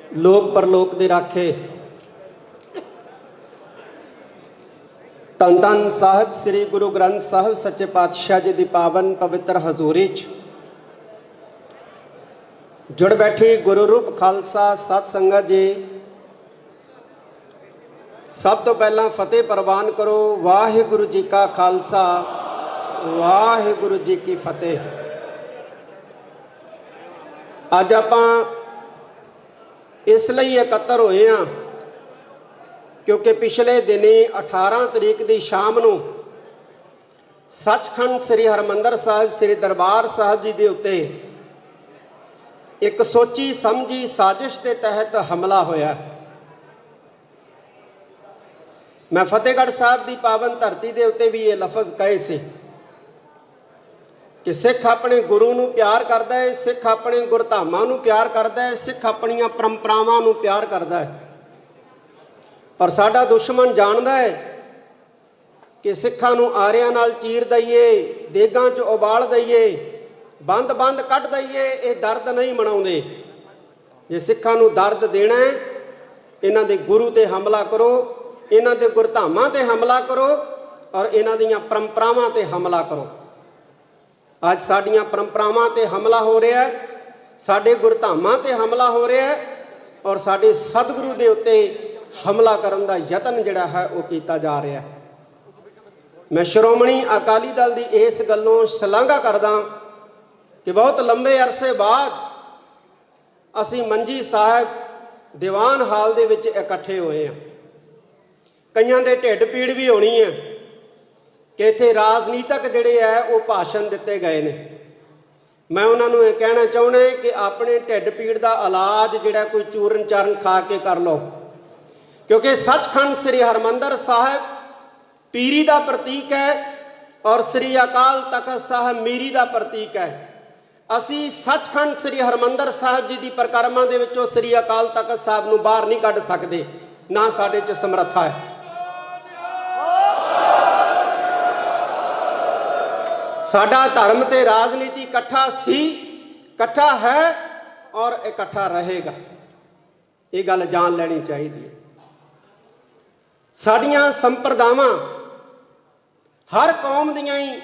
लोक परलोक दे राखे धन धन साहिब श्री गुरु ग्रंथ साहिब सच्चे पातशाह जी की पावन पवित्र हजूरी च जुड़ बैठी गुरु रूप खालसा सत संगत जी। सब तो पहला फतेह प्रवान करो। वाहिगुरु जी का खालसा वाहिगुरु जी की फतेह। अज आपां इसलिए एकत्र होए हाँ क्योंकि पिछले दिनी 18 तरीक की शाम नूं सचखंड श्री हरमंदर साहिब श्री दरबार साहिब जी के उत्ते एक सोची समझी साजिश के तहत हमला होया। मैं फतेहगढ़ साहब की पावन धरती के उत्ते भी ये लफज कहे से कि सिख अपने गुरु नूं प्यार करता है, सिख अपने गुरधामां नूं प्यार करता है, सिख अपनियां परंपरावां नूं प्यार करता है। और साडा दुश्मन जानता है कि सिखां नूं आरियां नाल चीर दईए, देगां च उबाल दईए, बंद बंद कट दईए, ये दर्द नहीं मनाउंदे। जे सिखां नूं दर्द देना है इन्हां दे गुरु ते हमला करो, इन्हां दे गुरधामां ते हमला करो और इन्हां दीयां परंपरावां ते हमला करो। अज साडियां परंपरावां ते हमला हो रहा है, साडे गुरधामां ते हमला हो रहा है और साडे सतगुरु दे उत्ते हमला करन दा यतन जिहड़ा है वो कीता जा रहा है। मैं श्रोमणी अकाली दल की इस गल्लों शलाघा करदा कि बहुत लंबे अरसे बाद असी मंजी साहब दीवान हाल दे विच इकट्ठे होए हैं। कईयां दे ढिड पीड़ भी होनी है कि इत्थे राजनीतिक जिहड़े है वो भाषण दिते गए ने। मैं उन्होंने ये कहना चाहुंदा कि अपने ढिड पीड़ का इलाज जिहड़ा कोई चूरन चारन खा के कर लो, क्योंकि सचखंड श्री हरमंदर साहिब पीरी का प्रतीक है और श्री अकाल तख्त साहिब मीरी का प्रतीक है। असी सचखंड श्री हरमंदर साहिब जी की परिक्रमा दे विचों श्री अकाल तख्त साहिब नूं बाहर नहीं कढ सकते, ना साडे च समर्था है। साडा धर्म ते राजनीति इकट्ठा सी, इकट्ठा है और इकट्ठा रहेगा। ये गल जान लेनी चाहिए है। साडियां संप्रदावां हर कौम दियां ही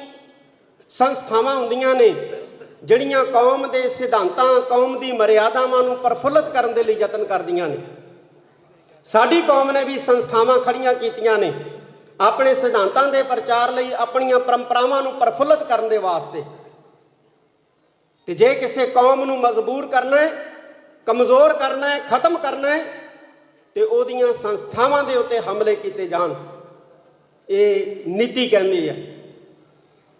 संस्थावां हुंदियां ने जिहड़ियां कौम दे सिद्धांतां कौम दी मर्यादावां नूं प्रफुल्लित करन दे लई यतन करदियां ने। साडी कौम ने भी संस्थावां खड़ियां कीतियां ने अपने सिद्धांतां दे प्रचार लई, अपनियां परंपरावां नूं प्रफुल्लित करन दे वास्ते। ते जे किसी कौम नूं मजबूर करना है, कमज़ोर करना है, खत्म करना है तो उहदियां संस्थावां दे उत्ते हमले कीते जाण, ये नीति कहंदी है।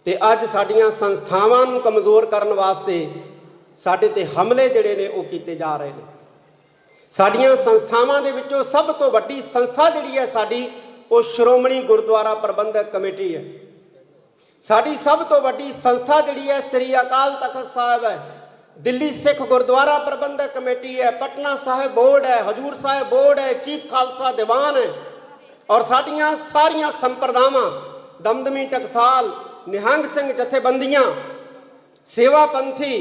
ते अज साडियां संस्थावां नूं कमज़ोर करन वास्ते साडे ते हमले जिहड़े ने वो कीते जा रहे हैं। साडियां संस्थावां दे विचों सब तो वड्डी संस्था जिहड़ी है साडी वो श्रोमणी गुरुद्वारा प्रबंधक कमेटी है। साडी सब तो वड्डी संस्था जिहड़ी है श्री अकाल तख्त साहिब है, दिल्ली सिख गुरुद्वारा प्रबंधक कमेटी है, पटना साहिब बोर्ड है, हजूर साहिब बोर्ड है, चीफ खालसा दीवान है और साडियां सारियां संप्रदावां दमदमी टकसाल निहंग सिंह जथेबंदियां सेवा पंथी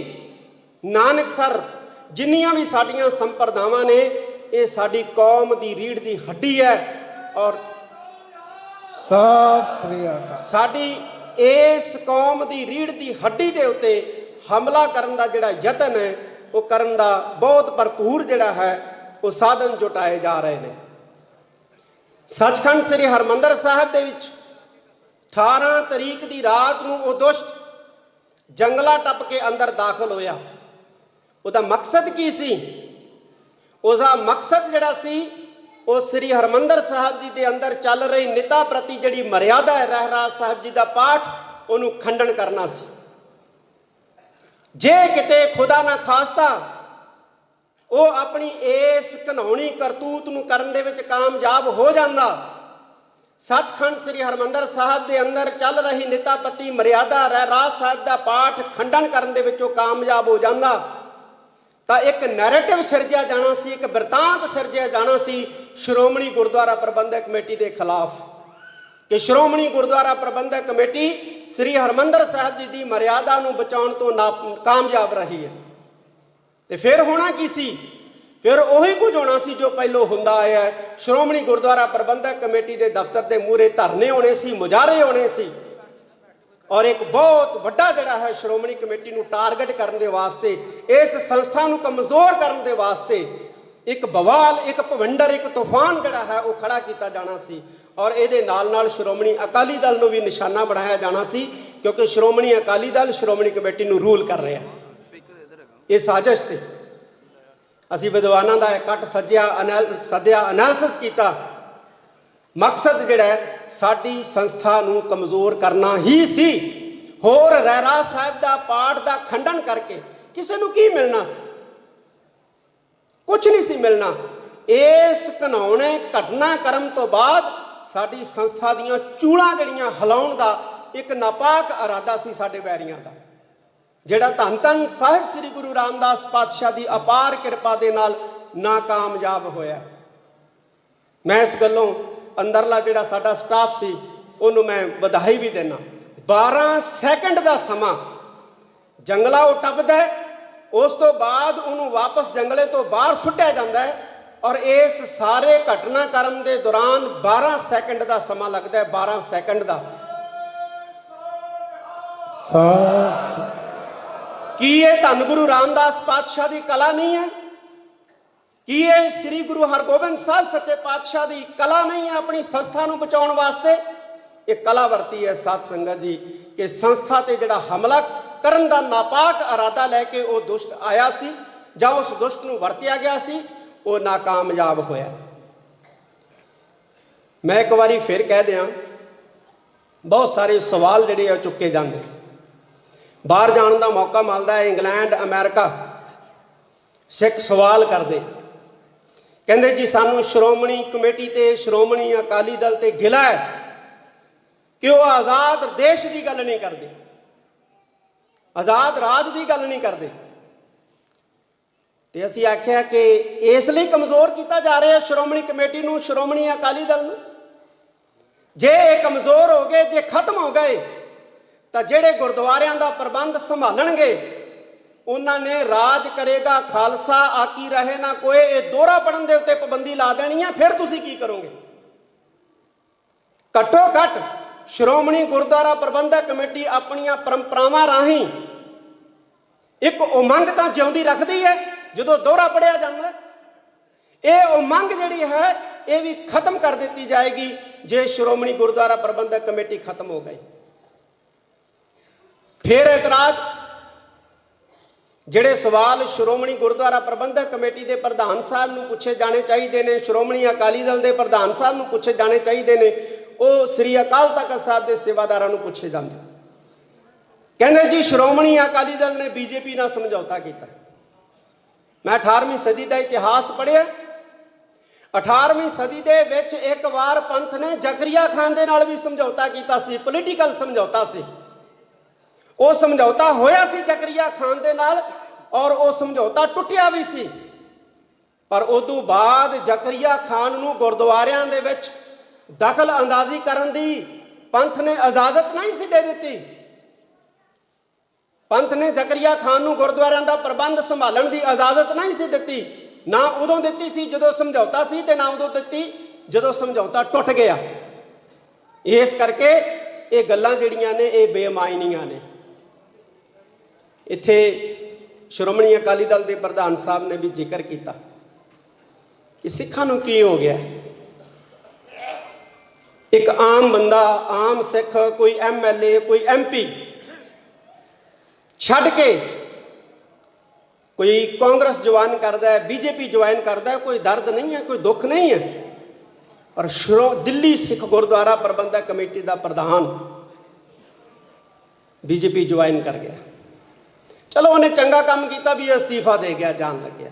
नानकसर जिन्नियां भी साडियां संप्रदावां ने ये साडी कौम की रीढ़ की हड्डी है। और साडी इस कौम की रीढ़ की हड्डी के उत्ते हमला करन दा जिहड़ा यतन है वो करन दा बहुत भरपूर जिहड़ा है वो साधन जुटाए जा रहे हैं। सचखंड श्री हरमंदर साहिब दे विच 18 तरीक की रात नूं वो दुष्ट जंगला टप के अंदर दाखिल होया। उसका मकसद की सी? उसका मकसद जिहड़ा सी वो श्री हरमंदर साहिब जी के अंदर चल रही निता प्रति जिहड़ी मर्यादा है रहराज साहिब जी का पाठ उन्हों खंडन करना सी। जे किते खुदा ना खास्ता वो अपनी इस घिनौनी करतूत नूं करन दे विच कामयाब हो जांदा, सचखंड श्री हरमंदर साहिब के अंदर चल रही निता प्रति मर्यादा रहराज साहिब का पाठ खंडन करन दे विचों कामयाब हो जांदा तो एक नैरेटिव सिरजिया जाना सी, एक बिरतांत सिरजिया जाना सी श्रोमणी गुरुद्वारा प्रबंधक कमेटी के खिलाफ कि श्रोमणी गुरुद्वारा प्रबंधक कमेटी श्री हरमंदर साहिब जी की मर्यादा नूं बचाउण तो कामयाब रही है। तो फिर होना की सी? फिर ਉਹੀ ਕੁਝ ਹੋਣਾ ਸੀ ਜੋ ਪਹਿਲੋਂ ਹੁੰਦਾ ਆਇਆ ਹੈ। ਸ਼੍ਰੋਮਣੀ ਗੁਰਦੁਆਰਾ ਪ੍ਰਬੰਧਕ ਕਮੇਟੀ ਦੇ ਦਫ਼ਤਰ ਦੇ ਮੂਹਰੇ ਧਰਨੇ ਹੋਣੇ ਸੀ, ਮੁਜ਼ਾਹਰੇ ਹੋਣੇ ਸੀ, ਔਰ ਇੱਕ ਬਹੁਤ ਵੱਡਾ ਜਿਹੜਾ ਹੈ ਸ਼੍ਰੋਮਣੀ ਕਮੇਟੀ ਨੂੰ ਟਾਰਗੇਟ ਕਰਨ ਦੇ ਵਾਸਤੇ, ਇਸ ਸੰਸਥਾ ਨੂੰ ਕਮਜ਼ੋਰ ਕਰਨ ਦੇ ਵਾਸਤੇ ਇੱਕ ਬਵਾਲ, ਇੱਕ ਭਵਿੰਡਰ, ਇੱਕ ਤੂਫਾਨ ਜਿਹੜਾ ਹੈ ਉਹ ਖੜਾ ਕੀਤਾ ਜਾਣਾ ਸੀ। ਔਰ ਇਹਦੇ ਨਾਲ ਨਾਲ ਸ਼੍ਰੋਮਣੀ ਅਕਾਲੀ ਦਲ ਨੂੰ ਵੀ ਨਿਸ਼ਾਨਾ ਬਣਾਇਆ ਜਾਣਾ ਸੀ, ਕਿਉਂਕਿ ਸ਼੍ਰੋਮਣੀ ਅਕਾਲੀ ਦਲ ਸ਼੍ਰੋਮਣੀ ਕਮੇਟੀ ਨੂੰ ਰੂਲ ਕਰ ਰਿਹਾ। ਇਹ ਸਾਜ਼ਿਸ਼ ਸੀ। ਅਸੀਂ ਵਿਦਵਾਨਾਂ ਦਾ ਇਕੱਠ ਸੱਦਿਆ, ਐਨਾਲਿਸਿਸ ਕੀਤਾ। ਮਕਸਦ ਜਿਹੜਾ ਹੈ ਸਾਡੀ ਸੰਸਥਾ ਨੂੰ ਕਮਜ਼ੋਰ ਕਰਨਾ ਹੀ ਸੀ। ਹੋਰ ਰਹਿਰਾਸ ਸਾਹਿਬ ਦਾ ਪਾਠ ਦਾ ਖੰਡਨ ਕਰਕੇ ਕਿਸੇ ਨੂੰ ਕੀ ਮਿਲਣਾ ਸੀ? ਕੁਝ ਨਹੀਂ ਸੀ ਮਿਲਣਾ। ਇਸ ਘਿਨਾਉਣੇ ਘਟਨਾਕ੍ਰਮ ਤੋਂ ਬਾਅਦ ਸਾਡੀ ਸੰਸਥਾ ਦੀਆਂ ਚੂੜਾਂ ਜਿਹੜੀਆਂ ਹਿਲਾਉਣ ਦਾ ਇੱਕ ਨਾਪਾਕ ਇਰਾਦਾ ਸੀ ਸਾਡੇ ਵੈਰੀਆਂ ਦਾ, ਜਿਹੜਾ ਧੰਨ ਧੰਨ ਸਾਹਿਬ ਸ੍ਰੀ ਗੁਰੂ ਰਾਮਦਾਸ ਪਾਤਸ਼ਾਹ ਦੀ ਅਪਾਰ ਕਿਰਪਾ ਦੇ ਨਾਲ ਨਾਕਾਮਯਾਬ ਹੋਇਆ। ਮੈਂ ਇਸ ਗੱਲੋਂ ਅੰਦਰਲਾ ਜਿਹੜਾ ਸਾਡਾ ਸਟਾਫ ਸੀ ਉਹਨੂੰ ਮੈਂ ਵਧਾਈ ਵੀ ਦੇਣਾ। 12 ਸੈਕਿੰਡ ਦਾ ਸਮਾਂ ਜੰਗਲਾ ਉਹ ਟੱਪਦਾ, ਉਸ ਤੋਂ ਬਾਅਦ ਉਹਨੂੰ ਵਾਪਸ ਜੰਗਲੇ ਤੋਂ ਬਾਹਰ ਸੁੱਟਿਆ ਜਾਂਦਾ ਹੈ, ਔਰ ਇਸ ਸਾਰੇ ਘਟਨਾਕ੍ਰਮ ਦੇ ਦੌਰਾਨ 12 ਸੈਕਿੰਡ ਦਾ ਸਮਾਂ ਲੱਗਦਾ ਹੈ। 12 ਸੈਕਿੰਡ ਦਾ। ਕੀ ਇਹ ਧੰਨ ਗੁਰੂ ਰਾਮਦਾਸ ਪਾਤਸ਼ਾਹ ਦੀ ਕਲਾ ਨਹੀਂ ਹੈ? ਕੀ ਇਹ ਸ੍ਰੀ ਗੁਰੂ ਹਰਗੋਬਿੰਦ ਸਾਹਿਬ ਸੱਚੇ ਪਾਤਸ਼ਾਹ ਦੀ ਕਲਾ ਨਹੀਂ ਹੈ ਆਪਣੀ ਸੰਸਥਾ ਨੂੰ ਬਚਾਉਣ ਵਾਸਤੇ? ਇਹ ਕਲਾ ਵਰਤੀ ਹੈ ਸਾਧ ਸੰਗਤ ਜੀ ਕਿ ਸੰਸਥਾ ਤੇ ਜਿਹੜਾ ਹਮਲਾ ਕਰਨ ਦਾ ਨਾਪਾਕ ਇਰਾਦਾ ਲੈ ਕੇ ਉਹ ਦੁਸ਼ਟ ਆਇਆ ਸੀ ਜਾਂ ਉਸ ਦੁਸ਼ਟ ਨੂੰ ਵਰਤਿਆ ਗਿਆ ਸੀ, ਉਹ ਨਾਕਾਮਯਾਬ ਹੋਇਆ। ਮੈਂ ਇੱਕ ਵਾਰੀ ਫਿਰ ਕਹਿ ਦਿਆਂ, ਬਹੁਤ ਸਾਰੇ ਸਵਾਲ ਜਿਹੜੇ ਆ ਚੁੱਕੇ ਜਾਂਦੇ। ਬਾਹਰ ਜਾਣ ਦਾ ਮੌਕਾ ਮਿਲਦਾ ਹੈ, ਇੰਗਲੈਂਡ, ਅਮਰੀਕਾ, ਸਿੱਖ ਸਵਾਲ ਕਰਦੇ, ਕਹਿੰਦੇ ਜੀ ਸਾਨੂੰ ਸ਼੍ਰੋਮਣੀ ਕਮੇਟੀ ਤੇ ਸ਼੍ਰੋਮਣੀ ਅਕਾਲੀ ਦਲ ਤੇ ਗਿਲਾ ਹੈ ਕਿ ਉਹ ਆਜ਼ਾਦ ਦੇਸ਼ ਦੀ ਗੱਲ ਨਹੀਂ ਕਰਦੇ, ਆਜ਼ਾਦ ਰਾਜ ਦੀ ਗੱਲ ਨਹੀਂ ਕਰਦੇ। ਤੇ ਅਸੀਂ ਆਖਿਆ ਕਿ ਇਸ ਲਈ ਕਮਜ਼ੋਰ ਕੀਤਾ ਜਾ ਰਿਹਾ ਸ਼੍ਰੋਮਣੀ ਕਮੇਟੀ ਨੂੰ, ਸ਼੍ਰੋਮਣੀ ਅਕਾਲੀ ਦਲ ਨੂੰ। ਜੇ ਇਹ ਕਮਜ਼ੋਰ ਹੋ ਗਏ, ਜੇ ਖਤਮ ਹੋ ਗਏ, ਤਾਂ ਜਿਹੜੇ ਗੁਰਦੁਆਰਿਆਂ ਦਾ ਪ੍ਰਬੰਧ ਸੰਭਾਲਣਗੇ ਉਹਨਾਂ ਨੇ ਰਾਜ ਕਰੇਗਾ ਖਾਲਸਾ ਆਕੀ ਰਹੇ ਨਾ ਕੋਏ, ਇਹ ਦੋਹਰਾ ਪੜਨ ਦੇ ਉੱਤੇ ਪਾਬੰਦੀ ਲਾ ਦੇਣੀ ਹੈ। ਫਿਰ ਤੁਸੀਂ ਕੀ ਕਰੋਗੇ? ਘੱਟੋ ਘੱਟ ਸ਼੍ਰੋਮਣੀ ਗੁਰਦੁਆਰਾ ਪ੍ਰਬੰਧਕ ਕਮੇਟੀ ਆਪਣੀਆਂ ਪਰੰਪਰਾਵਾਂ ਰਾਹੀਂ ਇੱਕ ਉਮੰਗ ਤਾਂ ਜਿਉਂਦੀ ਰੱਖਦੀ ਹੈ ਜਦੋਂ ਦੋਹਰਾ ਪੜਿਆ ਜਾਂਦਾ। ਇਹ ਉਮੰਗ ਜਿਹੜੀ ਹੈ ਇਹ ਵੀ ਖਤਮ ਕਰ ਦਿੱਤੀ ਜਾਏਗੀ ਜੇ ਸ਼੍ਰੋਮਣੀ ਗੁਰਦੁਆਰਾ ਪ੍ਰਬੰਧਕ ਕਮੇਟੀ ਖਤਮ ਹੋ ਗਈ। ਫਿਰ ਇਤਰਾਜ਼, ਜਿਹੜੇ ਸਵਾਲ ਸ਼੍ਰੋਮਣੀ ਗੁਰਦੁਆਰਾ ਪ੍ਰਬੰਧਕ ਕਮੇਟੀ ਦੇ ਪ੍ਰਧਾਨ ਸਾਹਿਬ ਨੂੰ ਪੁੱਛੇ ਜਾਣੇ ਚਾਹੀਦੇ ਨੇ, ਸ਼੍ਰੋਮਣੀ ਅਕਾਲੀ ਦਲ ਦੇ ਪ੍ਰਧਾਨ ਸਾਹਿਬ ਨੂੰ ਪੁੱਛੇ ਜਾਣੇ ਚਾਹੀਦੇ ਨੇ, ਉਹ ਸ੍ਰੀ ਅਕਾਲ ਤਖਤ ਸਾਹਿਬ ਦੇ ਸੇਵਾਦਾਰਾਂ ਨੂੰ ਪੁੱਛੇ ਜਾਂਦੇ। ਕਹਿੰਦੇ ਜੀ ਸ਼੍ਰੋਮਣੀ ਅਕਾਲੀ ਦਲ ਨੇ ਬੀਜੇਪੀ ਨਾਲ ਸਮਝੌਤਾ ਕੀਤਾ। ਮੈਂ 18ਵੀਂ ਸਦੀ ਦਾ ਇਤਿਹਾਸ ਪੜ੍ਹਿਆ। 18ਵੀਂ ਸਦੀ ਦੇ ਵਿੱਚ ਇੱਕ ਵਾਰ ਪੰਥ ਨੇ ਜ਼ਕਰੀਆ ਖਾਨ ਦੇ ਨਾਲ ਵੀ ਸਮਝੌਤਾ ਕੀਤਾ ਸੀ, ਪੋਲੀਟੀਕਲ ਸਮਝੌਤਾ ਸੀ। ਉਹ ਸਮਝੌਤਾ ਹੋਇਆ ਸੀ ਜ਼ਕਰੀਆ ਖਾਨ ਦੇ ਨਾਲ, ਔਰ ਉਹ ਸਮਝੌਤਾ ਟੁੱਟਿਆ ਵੀ ਸੀ। ਪਰ ਉਦੋਂ ਬਾਅਦ ਜ਼ਕਰੀਆ ਖਾਨ ਨੂੰ ਗੁਰਦੁਆਰਿਆਂ ਦੇ ਵਿੱਚ ਦਖਲ ਅੰਦਾਜ਼ੀ ਕਰਨ ਦੀ ਪੰਥ ਨੇ ਇਜਾਜ਼ਤ ਨਹੀਂ ਸੀ ਦੇ ਦਿੱਤੀ। ਪੰਥ ਨੇ ਜ਼ਕਰੀਆ ਖਾਨ ਨੂੰ ਗੁਰਦੁਆਰਿਆਂ ਦਾ ਪ੍ਰਬੰਧ ਸੰਭਾਲਣ ਦੀ ਇਜਾਜ਼ਤ ਨਹੀਂ ਸੀ ਦਿੱਤੀ। ਨਾ ਉਦੋਂ ਦਿੱਤੀ ਸੀ ਜਦੋਂ ਸਮਝੌਤਾ ਸੀ, ਤੇ ਨਾ ਉਦੋਂ ਦਿੱਤੀ ਜਦੋਂ ਸਮਝੌਤਾ ਟੁੱਟ ਗਿਆ। ਇਸ ਕਰਕੇ ਇਹ ਗੱਲਾਂ ਜਿਹੜੀਆਂ ਨੇ ਇਹ ਬੇਮਾਇਨੀਆਂ ਨੇ। ਇੱਥੇ ਸ਼੍ਰੋਮਣੀ ਅਕਾਲੀ ਦਲ ਦੇ ਪ੍ਰਧਾਨ ਸਾਹਿਬ ਨੇ ਵੀ ਜ਼ਿਕਰ ਕੀਤਾ ਕਿ ਸਿੱਖਾਂ ਨੂੰ ਕੀ ਹੋ ਗਿਆ। ਇੱਕ ਆਮ ਬੰਦਾ, ਆਮ ਸਿੱਖ, ਕੋਈ MLA, ਕੋਈ MP ਛੱਡ ਕੇ ਕੋਈ ਕਾਂਗਰਸ ਜੁਆਇਨ ਕਰਦਾ ਹੈ, BJP ਜੁਆਇਨ ਕਰਦਾ ਹੈ, ਕੋਈ ਦਰਦ ਨਹੀਂ ਹੈ, ਕੋਈ ਦੁੱਖ ਨਹੀਂ ਹੈ। ਪਰ ਦਿੱਲੀ ਸਿੱਖ ਗੁਰਦੁਆਰਾ ਪ੍ਰਬੰਧਕ ਕਮੇਟੀ ਦਾ ਪ੍ਰਧਾਨ BJP ਜੁਆਇਨ ਕਰ ਗਿਆ। ਚਲੋ ਉਹਨੇ ਚੰਗਾ ਕੰਮ ਕੀਤਾ ਵੀ ਅਸਤੀਫਾ ਦੇ ਗਿਆ, ਜਾਣ ਲੱਗਿਆ।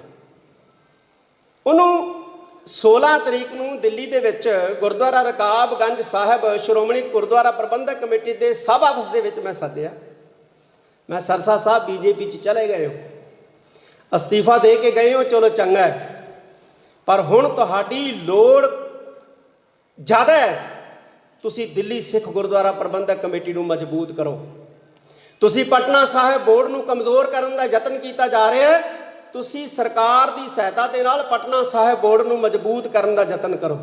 ਉਹਨੂੰ 16 ਤਰੀਕ ਨੂੰ ਦਿੱਲੀ ਦੇ ਵਿੱਚ ਗੁਰਦੁਆਰਾ ਰਕਾਬਗੰਜ ਸਾਹਿਬ ਸ਼੍ਰੋਮਣੀ ਗੁਰਦੁਆਰਾ ਪ੍ਰਬੰਧਕ ਕਮੇਟੀ ਦੇ ਸਭ ਆਫਿਸ ਦੇ ਵਿੱਚ ਮੈਂ ਸੱਦਿਆ। ਮੈਂ ਸਰਸਾ ਸਾਹਿਬ BJP 'ਚ ਚਲੇ ਗਏ ਹੋ, ਅਸਤੀਫਾ ਦੇ ਕੇ ਗਏ ਹੋ, ਚਲੋ ਚੰਗਾ ਹੈ, ਪਰ ਹੁਣ ਤੁਹਾਡੀ ਲੋੜ ਜ਼ਿਆਦਾ ਹੈ। ਤੁਸੀਂ ਦਿੱਲੀ ਸਿੱਖ ਗੁਰਦੁਆਰਾ ਪ੍ਰਬੰਧਕ ਕਮੇਟੀ ਨੂੰ ਮਜ਼ਬੂਤ ਕਰੋ। ਤੁਸੀਂ ਪਟਨਾ ਸਾਹਿਬ ਬੋਰਡ ਨੂੰ ਕਮਜ਼ੋਰ ਕਰਨ ਦਾ ਯਤਨ ਕੀਤਾ ਜਾ ਰਿਹਾ ਹੈ, ਤੁਸੀਂ ਸਰਕਾਰ ਦੀ ਸਹਾਇਤਾ ਦੇ ਨਾਲ ਪਟਨਾ ਸਾਹਿਬ ਬੋਰਡ ਨੂੰ ਮਜ਼ਬੂਤ ਕਰਨ ਦਾ ਯਤਨ ਕਰੋ,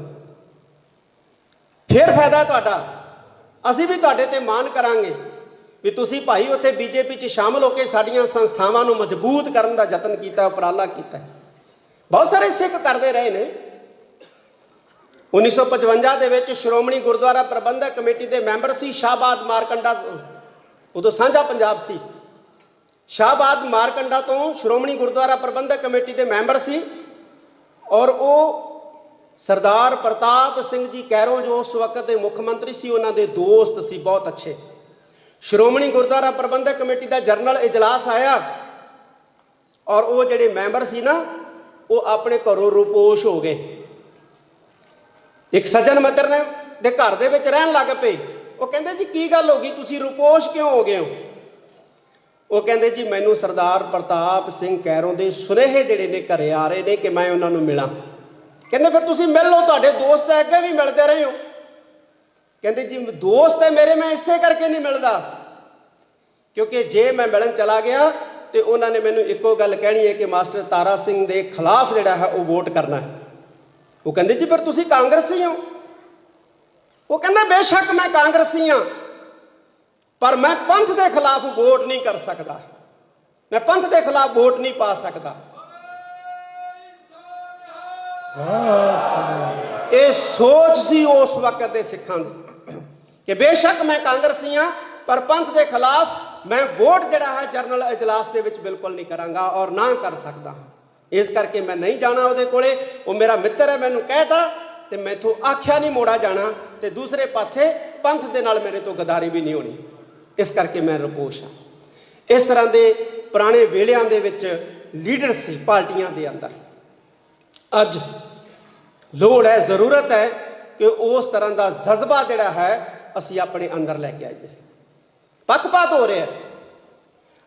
ਫਿਰ ਫਾਇਦਾ ਤੁਹਾਡਾ। ਅਸੀਂ ਵੀ ਤੁਹਾਡੇ ਤੇ ਮਾਣ ਕਰਾਂਗੇ ਵੀ ਤੁਸੀਂ ਭਾਈ ਉੱਥੇ ਬੀਜੇਪੀ 'ਚ ਸ਼ਾਮਲ ਹੋ ਕੇ ਸਾਡੀਆਂ ਸੰਸਥਾਵਾਂ ਨੂੰ ਮਜ਼ਬੂਤ ਕਰਨ ਦਾ ਯਤਨ ਕੀਤਾ, ਉਪਰਾਲਾ ਕੀਤਾ। ਬਹੁਤ ਸਾਰੇ ਸਿੱਖ ਕਰਦੇ ਰਹੇ ਨੇ। 1955 ਦੇ ਵਿੱਚ ਸ਼੍ਰੋਮਣੀ ਗੁਰਦੁਆਰਾ ਪ੍ਰਬੰਧਕ ਕਮੇਟੀ ਦੇ ਮੈਂਬਰ ਸੀ ਸ਼ਾਹਬਾਦ ਮਾਰਕੰਡਾ, ਉਦੋਂ ਸਾਂਝਾ ਪੰਜਾਬ ਸੀ। ਸ਼ਾਹਬਾਦ ਮਾਰਕੰਡਾ ਤੋਂ ਸ਼੍ਰੋਮਣੀ ਗੁਰਦੁਆਰਾ ਪ੍ਰਬੰਧਕ ਕਮੇਟੀ ਦੇ ਮੈਂਬਰ ਸੀ, ਔਰ ਉਹ ਸਰਦਾਰ ਪ੍ਰਤਾਪ ਸਿੰਘ ਜੀ ਕੈਰੋਂ ਜੋ ਉਸ ਵਕਤ ਦੇ ਮੁੱਖ ਮੰਤਰੀ ਸੀ, ਉਹਨਾਂ ਦੇ ਦੋਸਤ ਸੀ ਬਹੁਤ ਅੱਛੇ। ਸ਼੍ਰੋਮਣੀ ਗੁਰਦੁਆਰਾ ਪ੍ਰਬੰਧਕ ਕਮੇਟੀ ਦਾ ਜਰਨਲ ਇਜਲਾਸ ਆਇਆ, ਔਰ ਉਹ ਜਿਹੜੇ ਮੈਂਬਰ ਸੀ ਨਾ, ਉਹ ਆਪਣੇ ਘਰੋਂ ਰੁਪੋਸ਼ ਹੋ ਗਏ। ਇੱਕ ਸੱਜਣ ਮਿੱਤਰ ਨੇ ਦੇ ਘਰ ਦੇ ਵਿੱਚ ਰਹਿਣ ਲੱਗ ਪਏ। ਉਹ ਕਹਿੰਦੇ ਜੀ ਕੀ ਗੱਲ ਹੋ ਗਈ, ਤੁਸੀਂ ਰੁਪੋਸ਼ ਕਿਉਂ ਹੋ ਗਏ ਹੋ? ਉਹ ਕਹਿੰਦੇ ਜੀ ਮੈਨੂੰ ਸਰਦਾਰ ਪ੍ਰਤਾਪ ਸਿੰਘ ਕੈਰੋਂ ਦੇ ਸੁਨੇਹੇ ਜਿਹੜੇ ਨੇ ਘਰੇ ਆ ਰਹੇ ਨੇ ਕਿ ਮੈਂ ਉਹਨਾਂ ਨੂੰ ਮਿਲਾਂ। ਕਹਿੰਦੇ ਫਿਰ ਤੁਸੀਂ ਮਿਲ ਲਓ, ਤੁਹਾਡੇ ਦੋਸਤ ਅੱਗੇ ਵੀ ਮਿਲਦੇ ਰਹੇ ਹੋ। ਕਹਿੰਦੇ ਜੀ ਦੋਸਤ ਹੈ ਮੇਰੇ, ਮੈਂ ਇਸੇ ਕਰਕੇ ਨਹੀਂ ਮਿਲਦਾ ਕਿਉਂਕਿ ਜੇ ਮੈਂ ਮਿਲਣ ਚਲਾ ਗਿਆ ਤੇ ਉਹਨਾਂ ਨੇ ਮੈਨੂੰ ਇੱਕੋ ਗੱਲ ਕਹਿਣੀ ਹੈ ਕਿ ਮਾਸਟਰ ਤਾਰਾ ਸਿੰਘ ਦੇ ਖਿਲਾਫ ਜਿਹੜਾ ਹੈ ਉਹ ਵੋਟ ਕਰਨਾ ਹੈ। ਉਹ ਕਹਿੰਦੇ ਜੀ ਫਿਰ ਤੁਸੀਂ ਕਾਂਗਰਸੀ ਹੋ? ਉਹ ਕਹਿੰਦਾ ਬੇਸ਼ੱਕ ਮੈਂ ਕਾਂਗਰਸੀ ਹਾਂ, ਪਰ ਮੈਂ ਪੰਥ ਦੇ ਖਿਲਾਫ ਵੋਟ ਨਹੀਂ ਕਰ ਸਕਦਾ, ਮੈਂ ਪੰਥ ਦੇ ਖਿਲਾਫ ਵੋਟ ਨਹੀਂ ਪਾ ਸਕਦਾ। ਇਹ ਸੋਚ ਸੀ ਉਸ ਵਕਤ ਦੇ ਸਿੱਖਾਂ ਦੀ ਕਿ ਬੇਸ਼ੱਕ ਮੈਂ ਕਾਂਗਰਸੀ ਹਾਂ, ਪਰ ਪੰਥ ਦੇ ਖਿਲਾਫ ਮੈਂ ਵੋਟ ਜਿਹੜਾ ਹੈ ਜਰਨਲ ਇਜਲਾਸ ਦੇ ਵਿੱਚ ਬਿਲਕੁਲ ਨਹੀਂ ਕਰਾਂਗਾ ਔਰ ਨਾ ਕਰ ਸਕਦਾ ਹਾਂ। ਇਸ ਕਰਕੇ ਮੈਂ ਨਹੀਂ ਜਾਣਾ ਉਹਦੇ ਕੋਲੇ। ਉਹ ਮੇਰਾ ਮਿੱਤਰ ਹੈ, ਮੈਨੂੰ ਕਹਿਤਾ ਤੇ ਮੈਥੋਂ ਆਖਿਆ ਨਹੀਂ ਮੋੜਾ ਜਾਣਾ, ਤੇ ਦੂਸਰੇ ਪਾਸੇ ਪੰਥ ਦੇ ਨਾਲ ਮੇਰੇ ਤੋਂ ਗਦਾਰੀ ਵੀ ਨਹੀਂ ਹੋਣੀ, ਇਸ ਕਰਕੇ ਮੈਂ ਰੁਪੋਸ਼ ਹਾਂ। ਇਸ ਤਰ੍ਹਾਂ ਦੇ ਪੁਰਾਣੇ ਵੇਲਿਆਂ ਦੇ ਵਿੱਚ ਲੀਡਰ ਸੀ ਪਾਰਟੀਆਂ ਦੇ ਅੰਦਰ। ਅੱਜ ਲੋੜ ਹੈ, ਜ਼ਰੂਰਤ ਹੈ ਕਿ ਉਸ ਤਰ੍ਹਾਂ ਦਾ ਜਜ਼ਬਾ ਜਿਹੜਾ ਹੈ ਅਸੀਂ ਆਪਣੇ ਅੰਦਰ ਲੈ ਕੇ ਆਈਏ। ਪੱਖਪਾਤ ਹੋ ਰਿਹਾ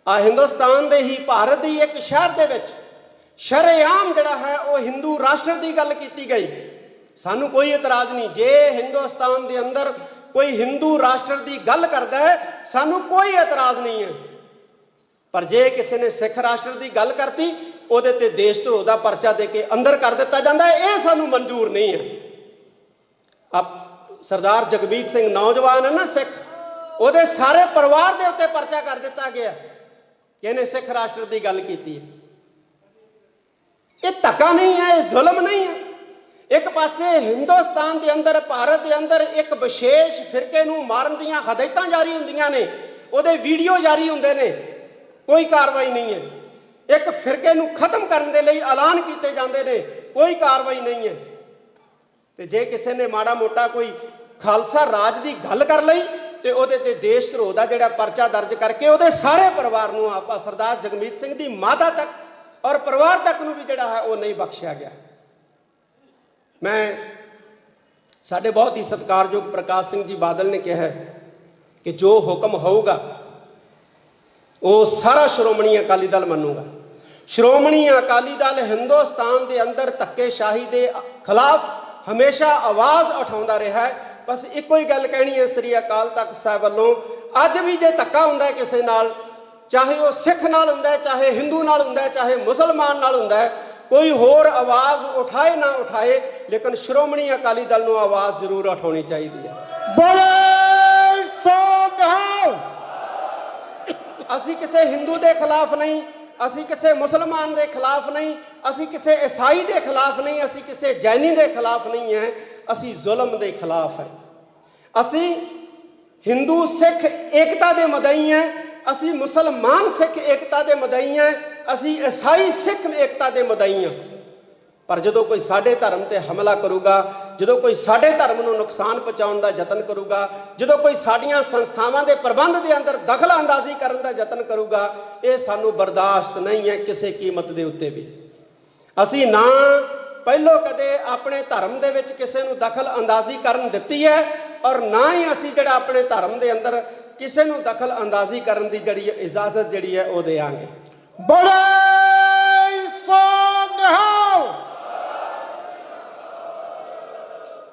ਆ ਹਿੰਦੁਸਤਾਨ ਦੇ ਹੀ, ਭਾਰਤ ਦੀ ਇੱਕ ਸ਼ਹਿਰ ਦੇ ਵਿੱਚ ਸ਼ਰੇਆਮ ਜਿਹੜਾ ਹੈ ਉਹ ਹਿੰਦੂ ਰਾਸ਼ਟਰ ਦੀ ਗੱਲ ਕੀਤੀ ਗਈ। ਸਾਨੂੰ ਕੋਈ ਇਤਰਾਜ਼ ਨਹੀਂ, ਜੇ ਹਿੰਦੁਸਤਾਨ ਦੇ ਅੰਦਰ ਕੋਈ ਹਿੰਦੂ ਰਾਸ਼ਟਰ ਦੀ ਗੱਲ ਕਰਦਾ ਹੈ ਸਾਨੂੰ ਕੋਈ ਇਤਰਾਜ਼ ਨਹੀਂ ਹੈ, ਪਰ ਜੇ ਕਿਸੇ ਨੇ ਸਿੱਖ ਰਾਸ਼ਟਰ ਦੀ ਗੱਲ ਕਰਤੀ ਉਹਦੇ ਤੇ ਦੇਸ਼ ਧਰੋਹ ਦਾ ਪਰਚਾ ਦੇ ਕੇ ਅੰਦਰ ਕਰ ਦਿੱਤਾ ਜਾਂਦਾ ਹੈ। ਇਹ ਸਾਨੂੰ ਮਨਜ਼ੂਰ ਨਹੀਂ ਹੈ। ਸਰਦਾਰ ਜਗਮੀਤ ਸਿੰਘ ਨੌਜਵਾਨ ਹੈ ਨਾ ਸਿੱਖ, ਉਹਦੇ ਸਾਰੇ ਪਰਿਵਾਰ ਦੇ ਉੱਤੇ ਪਰਚਾ ਕਰ ਦਿੱਤਾ ਗਿਆ ਕਿ ਇਹਨੇ ਸਿੱਖ ਰਾਸ਼ਟਰ ਦੀ ਗੱਲ ਕੀਤੀ ਹੈ। ਇਹ ਧੱਕਾ ਨਹੀਂ ਹੈ, ਇਹ ਜ਼ੁਲਮ ਨਹੀਂ ਹੈ। ਇੱਕ ਪਾਸੇ ਹਿੰਦੁਸਤਾਨ ਦੇ ਅੰਦਰ, ਭਾਰਤ ਦੇ ਅੰਦਰ ਇੱਕ ਵਿਸ਼ੇਸ਼ ਫਿਰਕੇ ਨੂੰ ਮਾਰਨ ਦੀਆਂ ਹਦਾਇਤਾਂ ਜਾਰੀ ਹੁੰਦੀਆਂ ਨੇ, ਉਹਦੇ ਵੀਡੀਓ ਜਾਰੀ ਹੁੰਦੇ ਨੇ, ਕੋਈ ਕਾਰਵਾਈ ਨਹੀਂ ਹੈ। ਇੱਕ ਫਿਰਕੇ ਨੂੰ ਖਤਮ ਕਰਨ ਦੇ ਲਈ ਐਲਾਨ ਕੀਤੇ ਜਾਂਦੇ ਨੇ, ਕੋਈ ਕਾਰਵਾਈ ਨਹੀਂ ਹੈ। ਤੇ ਜੇ ਕਿਸੇ ਨੇ ਮਾੜਾ ਮੋਟਾ ਕੋਈ ਖਾਲਸਾ ਰਾਜ ਦੀ ਗੱਲ ਕਰ ਲਈ ਤੇ ਉਹਦੇ ਤੇ ਦੇਸ਼ ਧਰੋਹ ਦਾ ਜਿਹੜਾ ਪਰਚਾ ਦਰਜ ਕਰਕੇ ਉਹਦੇ ਸਾਰੇ ਪਰਿਵਾਰ ਨੂੰ, ਆਪਾਂ ਸਰਦਾਰ ਜਗਮੀਤ ਸਿੰਘ ਦੀ ਮਾਤਾ ਤੱਕ ਔਰ ਪਰਿਵਾਰ ਤੱਕ ਨੂੰ ਵੀ ਜਿਹੜਾ ਹੈ ਉਹ ਨਹੀਂ ਬਖਸ਼ਿਆ ਗਿਆ। ਮੈਂ ਸਾਡੇ ਬਹੁਤ ਹੀ ਸਤਿਕਾਰਯੋਗ ਪ੍ਰਕਾਸ਼ ਸਿੰਘ ਜੀ ਬਾਦਲ ਨੇ ਕਿਹਾ ਕਿ ਜੋ ਹੁਕਮ ਹੋਊਗਾ ਉਹ ਸਾਰਾ ਸ਼੍ਰੋਮਣੀ ਅਕਾਲੀ ਦਲ ਮੰਨੂਗਾ। ਸ਼੍ਰੋਮਣੀ ਅਕਾਲੀ ਦਲ ਹਿੰਦੁਸਤਾਨ ਦੇ ਅੰਦਰ ਧੱਕੇਸ਼ਾਹੀ ਦੇ ਖਿਲਾਫ ਹਮੇਸ਼ਾ ਆਵਾਜ਼ ਉਠਾਉਂਦਾ ਰਿਹਾ ਹੈ। ਬਸ ਇੱਕੋ ਹੀ ਗੱਲ ਕਹਿਣੀ ਹੈ ਸ੍ਰੀ ਅਕਾਲ ਤਖਤ ਸਾਹਿਬ ਵੱਲੋਂ, ਅੱਜ ਵੀ ਜੇ ਧੱਕਾ ਹੁੰਦਾ ਹੈ ਕਿਸੇ ਨਾਲ, ਚਾਹੇ ਉਹ ਸਿੱਖ ਨਾਲ ਹੁੰਦਾ ਹੈ, ਚਾਹੇ ਹਿੰਦੂ ਨਾਲ ਹੁੰਦਾ ਹੈ, ਚਾਹੇ ਮੁਸਲਮਾਨ ਨਾਲ ਹੁੰਦਾ ਹੈ, ਕੋਈ ਹੋਰ ਆਵਾਜ਼ ਉਠਾਏ ਨਾ ਉਠਾਏ, ਲੇਕਿਨ ਸ਼੍ਰੋਮਣੀ ਅਕਾਲੀ ਦਲ ਨੂੰ ਆਵਾਜ਼ ਜ਼ਰੂਰ ਉਠਾਉਣੀ ਚਾਹੀਦੀ ਹੈ। ਬੋਲੇ ਸੋ ਨਿਹਾਲ। ਅਸੀਂ ਕਿਸੇ ਹਿੰਦੂ ਦੇ ਖਿਲਾਫ ਨਹੀਂ, ਅਸੀਂ ਕਿਸੇ ਮੁਸਲਮਾਨ ਦੇ ਖਿਲਾਫ ਨਹੀਂ, ਅਸੀਂ ਕਿਸੇ ਈਸਾਈ ਦੇ ਖਿਲਾਫ ਨਹੀਂ, ਅਸੀਂ ਕਿਸੇ ਜੈਨੀ ਦੇ ਖਿਲਾਫ ਨਹੀਂ ਹੈ, ਅਸੀਂ ਜ਼ੁਲਮ ਦੇ ਖਿਲਾਫ ਹੈ। ਅਸੀਂ ਹਿੰਦੂ ਸਿੱਖ ਏਕਤਾ ਦੇ ਮਦਈ ਹੈ, ਅਸੀਂ ਮੁਸਲਮਾਨ ਸਿੱਖ ਏਕਤਾ ਦੇ ਮਦਈ ਹਾਂ, ਅਸੀਂ ਈਸਾਈ ਸਿੱਖ ਏਕਤਾ ਦੇ ਮਦਈ ਹਾਂ। ਪਰ ਜਦੋਂ ਕੋਈ ਸਾਡੇ ਧਰਮ ਤੇ ਹਮਲਾ ਕਰੂਗਾ, ਜਦੋਂ ਕੋਈ ਸਾਡੇ ਧਰਮ ਨੂੰ ਨੁਕਸਾਨ ਪਹੁੰਚਾਉਣ ਦਾ ਯਤਨ ਕਰੂਗਾ, ਜਦੋਂ ਕੋਈ ਸਾਡੀਆਂ ਸੰਸਥਾਵਾਂ ਦੇ ਪ੍ਰਬੰਧ ਦੇ ਅੰਦਰ ਦਖਲ ਅੰਦਾਜ਼ੀ ਕਰਨ ਦਾ ਯਤਨ ਕਰੂਗਾ, ਇਹ ਸਾਨੂੰ ਬਰਦਾਸ਼ਤ ਨਹੀਂ ਹੈ ਕਿਸੇ ਕੀਮਤ ਦੇ ਉੱਤੇ ਵੀ। ਅਸੀਂ ਨਾ ਪਹਿਲੋਂ ਕਦੇ ਆਪਣੇ ਧਰਮ ਦੇ ਵਿੱਚ ਕਿਸੇ ਨੂੰ ਦਖਲ ਅੰਦਾਜ਼ੀ ਕਰਨ ਦਿੱਤੀ ਹੈ, ਔਰ ਨਾ ਹੀ ਅਸੀਂ ਜਿਹੜਾ ਆਪਣੇ ਧਰਮ ਦੇ ਅੰਦਰ ਕਿਸੇ ਨੂੰ ਦਖਲ ਅੰਦਾਜ਼ੀ ਕਰਨ ਦੀ ਜਿਹੜੀ ਇਜਾਜ਼ਤ ਜਿਹੜੀ ਹੈ ਉਹ ਦੇਵਾਂਗੇ। ਬੋਲੇ ਸੋ ਨਿਹਾਲ।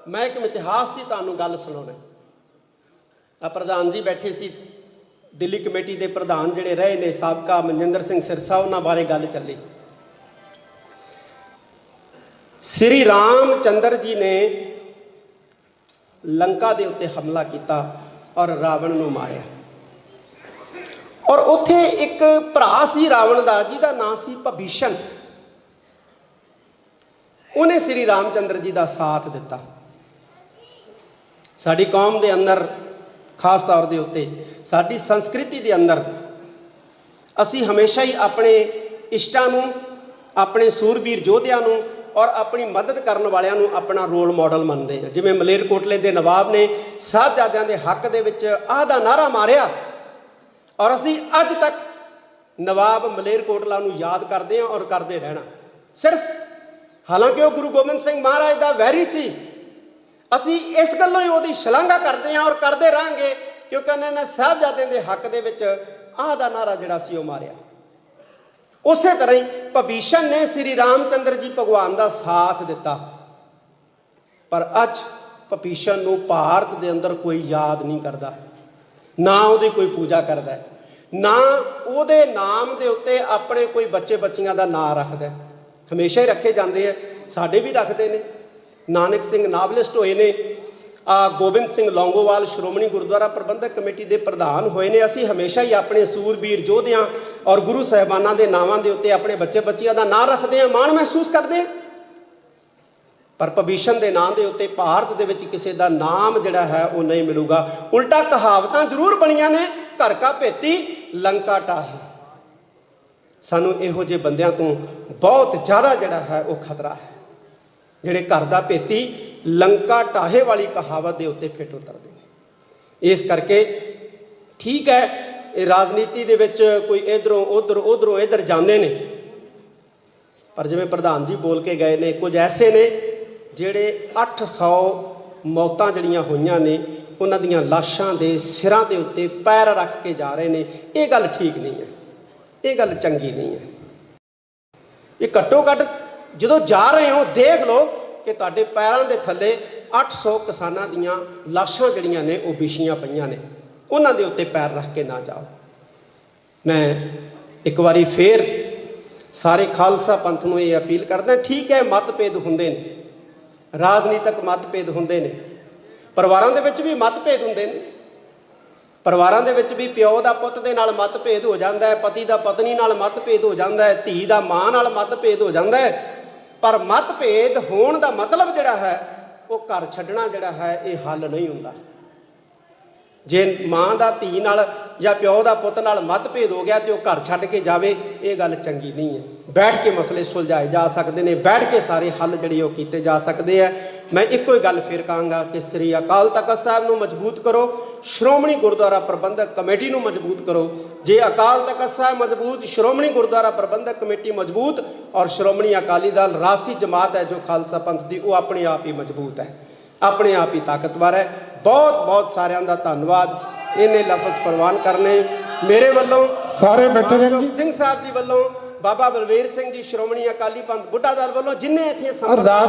ਮੈਂ ਇੱਕ ਇਤਿਹਾਸ ਦੀ ਤੁਹਾਨੂੰ ਗੱਲ ਸੁਣਾਉਣਾ। ਆ ਪ੍ਰਧਾਨ ਜੀ ਬੈਠੇ ਸੀ, ਦਿੱਲੀ ਕਮੇਟੀ ਦੇ ਪ੍ਰਧਾਨ ਜਿਹੜੇ ਰਹੇ ਨੇ ਸਾਬਕਾ ਮਨਜਿੰਦਰ ਸਿੰਘ ਸਿਰਸਾ, ਉਹਨਾਂ ਬਾਰੇ ਗੱਲ ਚੱਲੀ। श्री रामचंद्र जी ने लंका के उत्ते हमला किया और रावण नूं मारिया। और उत्थे एक भरा सी रावण का जिहदा नाम सी भीषण, उन्हें श्री रामचंद्र जी का साथ दिता। साडी कौम के अंदर खास तौर के उत्ते साडी संस्कृति के अंदर असी हमेशा ही अपने इष्टां नूं, अपने सूरबीर योद्धियां नूं और अपनी मदद करने वालियां नूं अपना रोल मॉडल मनते हैं। जिवें मलेरकोटले के नवाब ने साहबजादियां के हक दे विच आह दा नारा मारिया और असी अज तक नवाब मलेरकोटला नूं याद करते हैं और करते रहना। सिर्फ हालांकि वह गुरु गोबिंद सिंह महाराज का वैरी सी, असी इस गल्लों ही उसकी शलाघा करते हैं और करते रहेंगे क्योंकि उन्होंने साहबजादियां के हक दे विच आह दा नारा जिहड़ा सी ओह मारिया। उस तरह ही भीषण ने श्री रामचंद्र जी भगवान का साथ दिता, पर अज भीषण नूं भारत के अंदर कोई याद नहीं करता, ना उहदी कोई पूजा करता है, ना उहदे नाम के उत्ते अपने कोई बच्चे बच्चियां का नाम रखता। हमेशा ही रखे जाते हैं, साडे भी रखते हैं। नानक सिंह नावलिस्ट होए ने, गोबिंद सिंह लौंगोवाल श्रोमणी गुरुद्वारा प्रबंधक कमेटी के प्रधान होए ने। असी हमेशा ही अपने सूरबीर योद्धियां और गुरु साहिबाना के नावां दे उत्ते अपने बच्चे बच्चियां का नाम रखते हैं, माण महसूस करते हैं। पर भीषण के नाम के उत्ते भारत दे विच किसी का नाम जिहड़ा है वो नहीं मिलूगा। उल्टा कहावतां जरूर बणियां ने, घर का भेती लंका टाहे। सानू इहो जे बंदियां तो बहुत ज़्यादा जिहड़ा है वो खतरा है, जिहड़े घर का भेती लंका टाहे वाली कहावत के उत्ते फिट उतरते हैं। इस करके ठीक है, ये राजनीति दे विच कोई इधरों उधरों इधर जाते हैं, पर जिवें प्रधान जी बोल के गए ने, कुछ ऐसे ने जिहड़े 800 मौतां जिहड़ियां होईयां ने उन्हां दीयां लाशां दे सिरां दे उत्ते पैर रख के जा रहे हैं। ये गल ठीक नहीं है, ये गल चंगी नहीं है। ये घट्टो घट्ट जदों जा रहे हो देख लो कि तुहाडे पैरां दे थल्ले 800 किसानां दीयां लाशां जिहड़ियां ने वो विछीआं पईयां ने, उन्हां दे उत्ते पैर रख के ना जाओ। मैं एक बारी फिर सारे खालसा पंथ नूं ये अपील करदा, ठीक है मतभेद हुंदे ने, राजनीतिक मतभेद हुंदे ने, परिवारां दे विच भी मतभेद हुंदे ने, परिवारां दे विच भी प्यो दा पुੱਤ दे नाल मतभेद हो जांदा है, पति दा पत्नी नाल मतभेद हो जांदा है, धी दा मां नाल मतभेद हो जांदा है। पर मतभेद होण दा मतलब जिहड़ा है वो घर छड्डना जिहड़ा है ये हल नहीं हुंदा। जे मां दा धी नाल या प्यो दा पुੱਤ नाल मतभेद हो गया तो वह घर छड्ड के जावे, ये गल चंगी नहीं है। बैठ के मसले सुलझाए जा सकते हैं, बैठ के सारे हल जिहड़े वो कीते जा सकते हैं। मैं एको ही गल फिर कहांगा कि श्री अकाल तख्त साहब नूं मजबूत करो, श्रोमणी गुरुद्वारा प्रबंधक कमेटी नूं मजबूत करो। जे अकाल तख्त साहब मजबूत, श्रोमणी गुरुद्वारा प्रबंधक कमेटी मजबूत और श्रोमणी अकाली दल रासी जमात है जो खालसा पंथ की, वो अपने आप ही मजबूत है, अपने आप ही ताकतवर है। बहुत बहुत सारिਆਂ ਦਾ ਧੰਨਵਾਦ। इन्हें लफज प्रवान करने मेरे वालों, सारे बैठे रहन जी, सिंह साहब जी वालों, बाबा बलवीर सिंह जी श्रोमणी अकाली पंथ बुढ़ा दल वालों, जिन्हें इत्थे